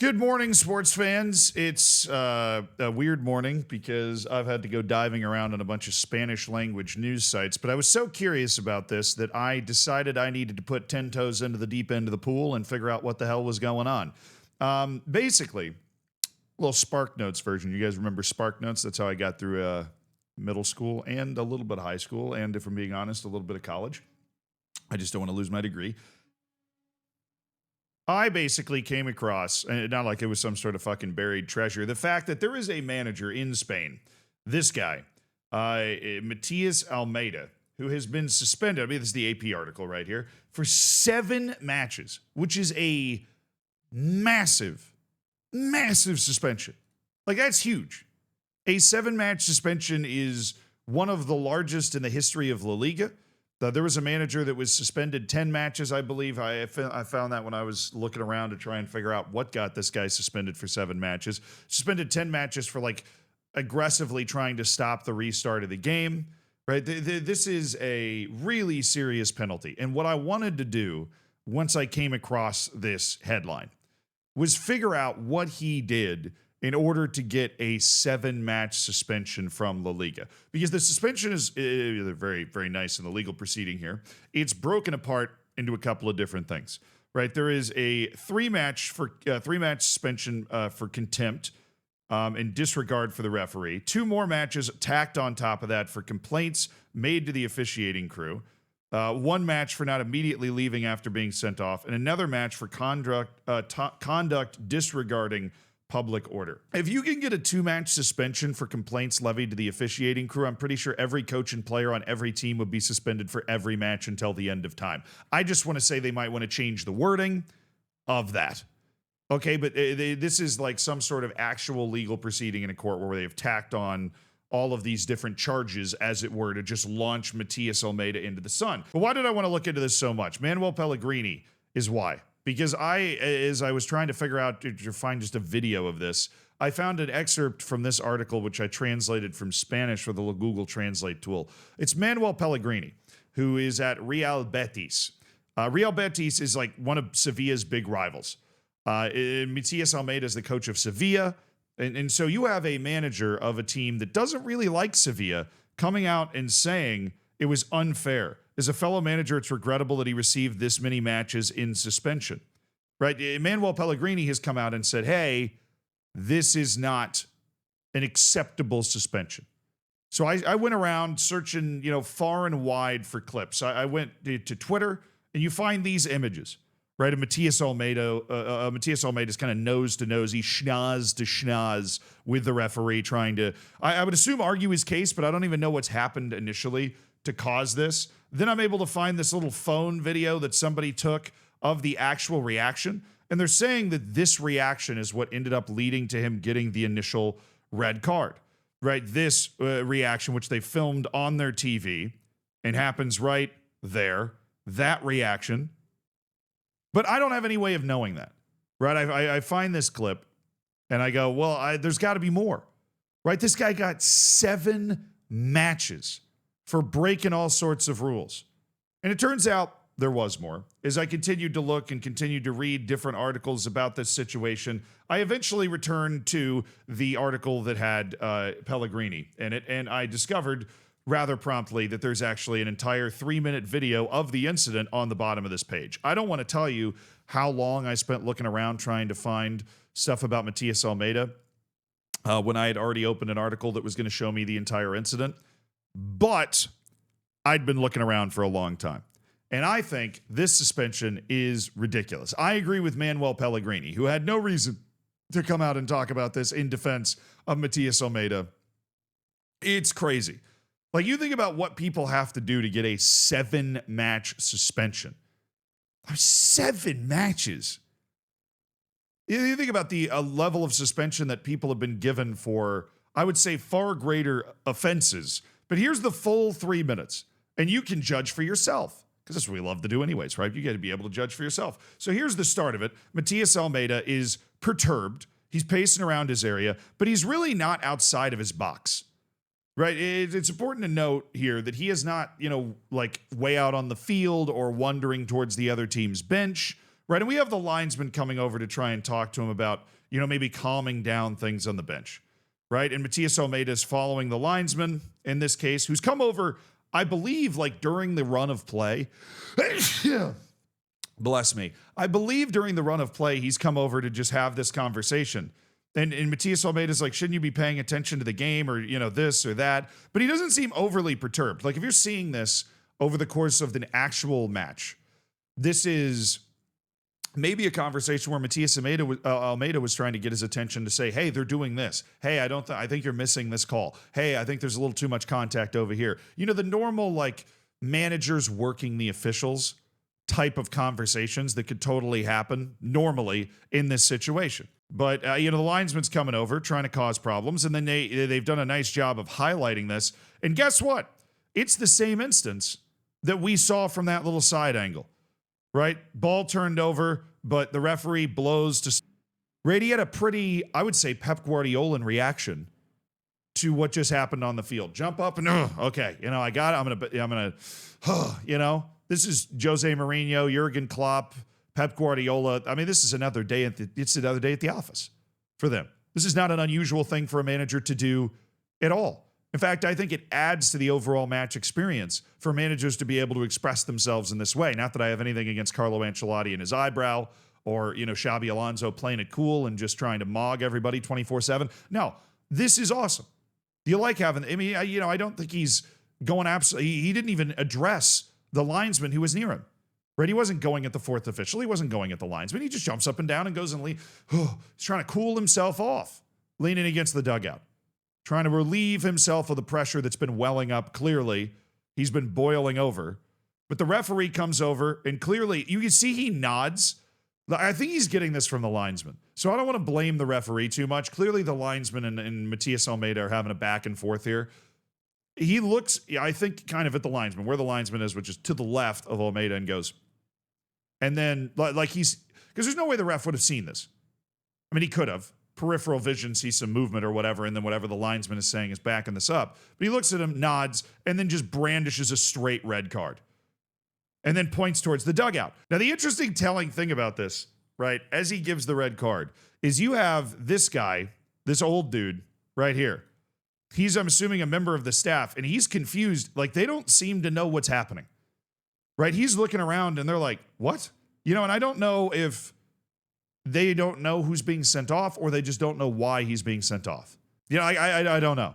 Good morning, sports fans. It's a weird morning because I've had to go diving around on a bunch of Spanish language news sites, but I was so curious about this that I decided I needed to put 10 toes into the deep end of the pool and figure out what the hell was going on. Basically, a little Spark Notes version. You guys remember Spark Notes? That's how I got through middle school and a little bit of high school, and if I'm being honest, a little bit of college. I just don't want to lose my degree. I basically came across, and not like it was some sort of fucking buried treasure, the fact that there is a manager in Spain, this guy, Matias Almeyda, who has been suspended. I mean, this is the AP article right here, for 7 matches, which is a massive, massive suspension. Like, that's huge. A 7-match suspension is one of the largest in the history of La Liga. There was a manager that was suspended 10 matches, I believe. I found that when I was looking around to try and figure out what got this guy suspended for 7 matches. Suspended 10 matches for, like, aggressively trying to stop the restart of the game, right? This is a really serious penalty. And what I wanted to do once I came across this headline was figure out what he did in order to get a 7-match suspension from La Liga. Because the suspension is very, very nice in the legal proceeding here. It's broken apart into a couple of different things, right? There is a 3-match suspension for contempt and disregard for the referee. 2 more matches tacked on top of that for complaints made to the officiating crew. 1 match for not immediately leaving after being sent off, and another match for conduct disregarding public order. If you can get a 2-match suspension for complaints levied to the officiating crew, I'm pretty sure every coach and player on every team would be suspended for every match until the end of time. I just want to say they might want to change the wording of that. Okay, but this is like some sort of actual legal proceeding in a court where they've tacked on all of these different charges, as it were, to just launch Matias Almeyda into the sun. But why did I want to look into this so much? Manuel Pellegrini is why. Because as I was trying to figure out to find just a video of this, I found an excerpt from this article, which I translated from Spanish with the Google Translate tool. It's Manuel Pellegrini, who is at Real Betis. Real Betis is like one of Sevilla's big rivals. Matias Almeyda is the coach of Sevilla. And so you have a manager of a team that doesn't really like Sevilla coming out and saying it was unfair. As a fellow manager, it's regrettable that he received this many matches in suspension, right? Manuel Pellegrini has come out and said, hey, this is not an acceptable suspension. So I went around searching, far and wide for clips. I went to Twitter, and you find these images, right? Of Matias Almeyda. Matias Almeyda is kind of nose to nose. He schnoz to schnoz with the referee, trying to, I would assume, argue his case, but I don't even know what's happened initially to cause this. Then I'm able to find this little phone video that somebody took of the actual reaction. And they're saying that this reaction is what ended up leading to him getting the initial red card, right? This reaction, which they filmed on their TV and happens right there, that reaction. But I don't have any way of knowing that, right? I find this clip and I go, well, there's got to be more, right? This guy got 7 matches for breaking all sorts of rules. And it turns out there was more. As I continued to look and continued to read different articles about this situation, I eventually returned to the article that had Pellegrini in it, and I discovered rather promptly that there's actually an entire 3-minute video of the incident on the bottom of this page. I don't want to tell you how long I spent looking around trying to find stuff about Matias Almeyda when I had already opened an article that was going to show me the entire incident. But I'd been looking around for a long time. And I think this suspension is ridiculous. I agree with Manuel Pellegrini, who had no reason to come out and talk about this in defense of Matias Almeyda. It's crazy. Like, you think about what people have to do to get a 7-match suspension. 7 matches. You think about the level of suspension that people have been given for, I would say, far greater offenses. But here's the full 3 minutes, and you can judge for yourself, because that's what we love to do anyways, right? You got to be able to judge for yourself. So here's the start of it. Matias Almeyda is perturbed. He's pacing around his area, but he's really not outside of his box, right? It's important to note here that he is not, like way out on the field or wandering towards the other team's bench, right? And we have the linesman coming over to try and talk to him about, maybe calming down things on the bench, right? And Matias Almeyda is following the linesman in this case, who's come over, I believe, like during the run of play. Bless me. I believe during the run of play, he's come over to just have this conversation. And Matias Almeyda's like, shouldn't you be paying attention to the game or, this or that? But he doesn't seem overly perturbed. Like if you're seeing this over the course of the actual match, this is maybe a conversation where Matias Almeyda was trying to get his attention to say, hey, they're doing this. Hey, I think you're missing this call. Hey, I think there's a little too much contact over here. The normal like managers working the officials type of conversations that could totally happen normally in this situation. But, the linesman's coming over, trying to cause problems, and then they've done a nice job of highlighting this. And guess what? It's the same instance that we saw from that little side angle, right? Ball turned over, but the referee blows to... Brady had a pretty, I would say, Pep Guardiolan reaction to what just happened on the field. Jump up and, okay, I got it. I'm going to, this is Jose Mourinho, Jurgen Klopp, Pep Guardiola. I mean, this is another day it's another day at the office for them. This is not an unusual thing for a manager to do at all. In fact, I think it adds to the overall match experience for managers to be able to express themselves in this way. Not that I have anything against Carlo Ancelotti and his eyebrow or, Xabi Alonso playing it cool and just trying to mog everybody 24/7. No, this is awesome. Do you like having, I don't think he's going he didn't even address the linesman who was near him, right? He wasn't going at the fourth official. He wasn't going at the linesman. He just jumps up and down and goes and he's trying to cool himself off, leaning against the dugout, trying to relieve himself of the pressure that's been welling up. Clearly, he's been boiling over. But the referee comes over and clearly, you can see he nods. I think he's getting this from the linesman. So I don't want to blame the referee too much. Clearly, the linesman and Matias Almeyda are having a back and forth here. He looks, I think, kind of at the linesman, where the linesman is, which is to the left of Almeyda, and goes. And then, like because there's no way the ref would have seen this. I mean, he could have. Peripheral vision, see some movement or whatever, and then whatever the linesman is saying is backing this up. But he looks at him, nods, and then just brandishes a straight red card. And then points towards the dugout. Now, the interesting telling thing about this, right, as he gives the red card, is you have this guy, this old dude, right here. He's, I'm assuming, a member of the staff, and he's confused. Like, they don't seem to know what's happening, right? He's looking around, and they're like, what? And I don't know if they don't know who's being sent off or they just don't know why he's being sent off. I don't know.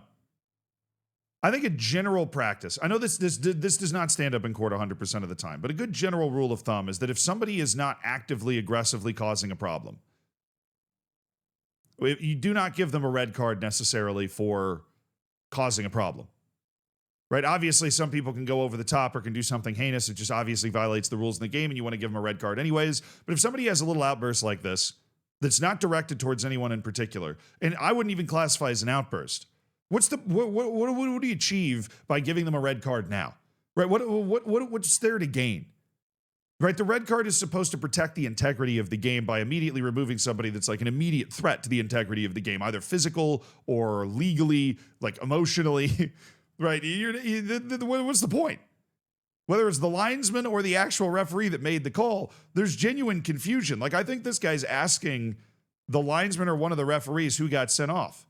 I think a general practice, I know this does not stand up in court 100% of the time, but a good general rule of thumb is that if somebody is not actively, aggressively causing a problem, you do not give them a red card necessarily for causing a problem, right? Obviously, some people can go over the top or can do something heinous. It just obviously violates the rules in the game, and you want to give them a red card anyways. But if somebody has a little outburst like this that's not directed towards anyone in particular, and I wouldn't even classify as an outburst, what do you achieve by giving them a red card now, right? What's there to gain? Right, the red card is supposed to protect the integrity of the game by immediately removing somebody that's like an immediate threat to the integrity of the game, either physical or legally, like emotionally, right? What's the point? Whether it's the linesman or the actual referee that made the call, there's genuine confusion. Like, I think this guy's asking the linesman or one of the referees who got sent off.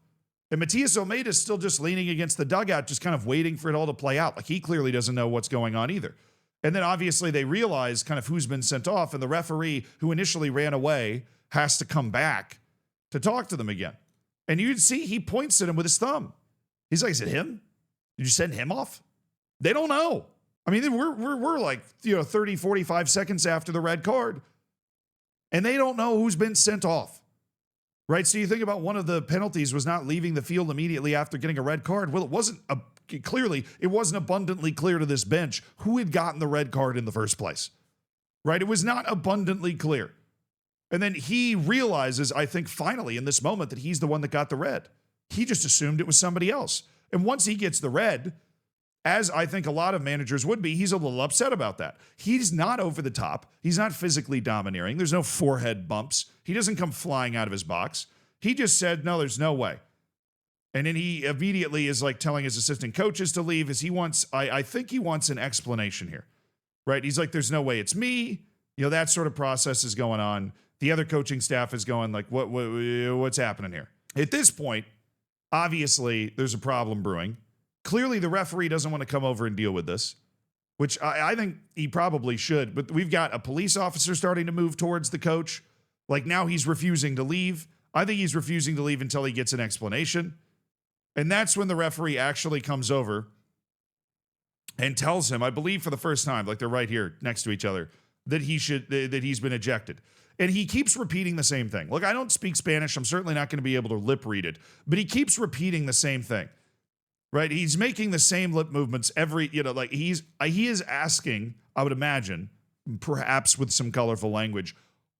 And Matias Almeyda is still just leaning against the dugout, just kind of waiting for it all to play out. Like, he clearly doesn't know what's going on either. And then obviously they realize kind of who's been sent off, and the referee who initially ran away has to come back to talk to them again. And you'd see he points at him with his thumb. He's like, is it him? Did you send him off? They don't know. I mean, we're like, 30, 45 seconds after the red card, and they don't know who's been sent off. Right? So you think about one of the penalties was not leaving the field immediately after getting a red card. Well, it wasn't abundantly clear to this bench who had gotten the red card in the first place, right? It was not abundantly clear. And then he realizes, I think finally in this moment, that he's the one that got the red. He just assumed it was somebody else. And once he gets the red, as I think a lot of managers would be, he's a little upset about that. He's not over the top. He's not physically domineering. There's no forehead bumps. He doesn't come flying out of his box. He just said, no, there's no way. And then he immediately is like telling his assistant coaches to leave, as he wants, I think he wants an explanation here, right? He's like, there's no way it's me. That sort of process is going on. The other coaching staff is going like, what's happening here? At this point, obviously, there's a problem brewing. Clearly, the referee doesn't want to come over and deal with this, which I think he probably should. But we've got a police officer starting to move towards the coach. Like now he's refusing to leave. I think he's refusing to leave until he gets an explanation. And that's when the referee actually comes over and tells him, I believe for the first time, like they're right here next to each other, that he's been ejected. And he keeps repeating the same thing. Look, I don't speak Spanish. I'm certainly not going to be able to lip read it, but he keeps repeating the same thing, right? He's making the same lip movements like he is asking, I would imagine, perhaps with some colorful language,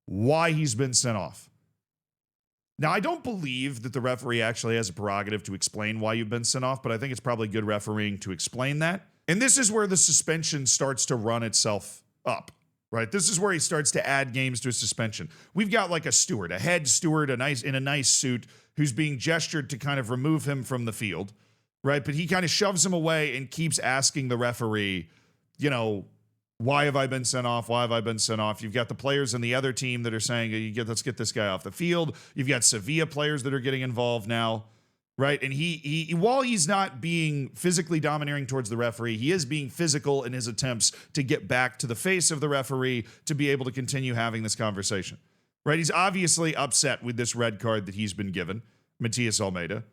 why he's been sent off. Now, I don't believe that the referee actually has a prerogative to explain why you've been sent off, but I think it's probably good refereeing to explain that. And this is where the suspension starts to run itself up, right? This is where he starts to add games to a suspension. We've got like a steward, a head steward, in a nice suit, who's being gestured to kind of remove him from the field, right? But he kind of shoves him away and keeps asking the referee, why have I been sent off? Why have I been sent off? You've got the players on the other team that are saying, let's get this guy off the field. You've got Sevilla players that are getting involved now, right? And he while he's not being physically domineering towards the referee, he is being physical in his attempts to get back to the face of the referee to be able to continue having this conversation, right? He's obviously upset with this red card that he's been given, Matias Almeyda,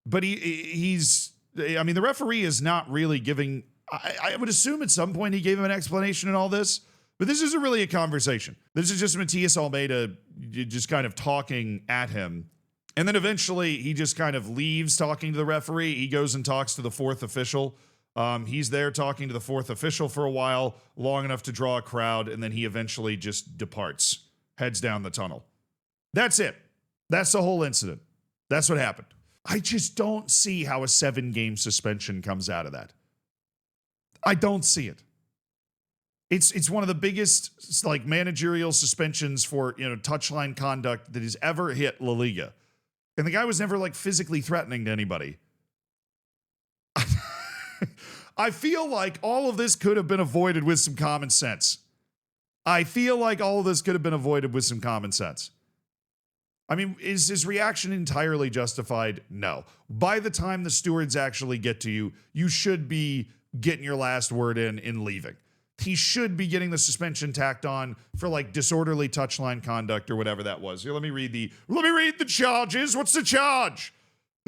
but the referee is not really giving. I would assume at some point he gave him an explanation in all this, but this isn't really a conversation. This is just Matias Almeyda just kind of talking at him. And then eventually he just kind of leaves talking to the referee. He goes and talks to the fourth official. He's there talking to the fourth official for a while, long enough to draw a crowd, and then he eventually just departs, heads down the tunnel. That's it. That's the whole incident. That's what happened. I just don't see how a 7-game suspension comes out of that. I don't see it. It's one of the biggest managerial suspensions for touchline conduct that has ever hit La Liga, and the guy was never physically threatening to anybody. I feel like all of this could have been avoided with some common sense. Is his reaction entirely justified? No. By the time the stewards actually get to you, you should be getting your last word in leaving. He should be getting the suspension tacked on for disorderly touchline conduct or whatever that was. Here, let me read the charges. What's the charge?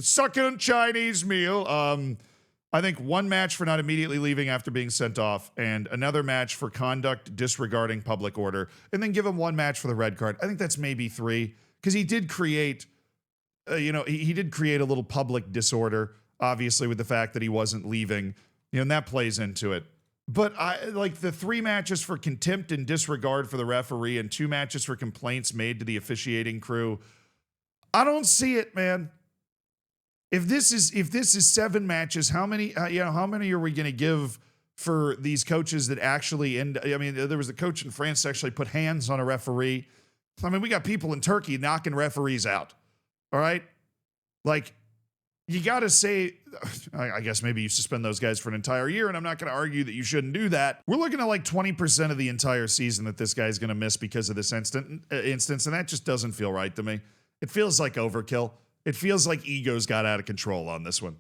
Sucking Chinese meal. I think 1 match for not immediately leaving after being sent off, and another match for conduct disregarding public order, and then give him 1 match for the red card. I think that's maybe 3, because he did create, he did create a little public disorder, obviously, with the fact that he wasn't leaving. And that plays into it. But the 3 matches for contempt and disregard for the referee and 2 matches for complaints made to the officiating crew, I don't see it, man. If this is 7 matches, how many are we going to give for these coaches that actually end? There was a coach in France that actually put hands on a referee. We got people in Turkey knocking referees out. All right, you got to say, I guess maybe you suspend those guys for an entire year, and I'm not going to argue that you shouldn't do that. We're looking at 20% of the entire season that this guy's going to miss because of this instance, and that just doesn't feel right to me. It feels like overkill. It feels like egos got out of control on this one.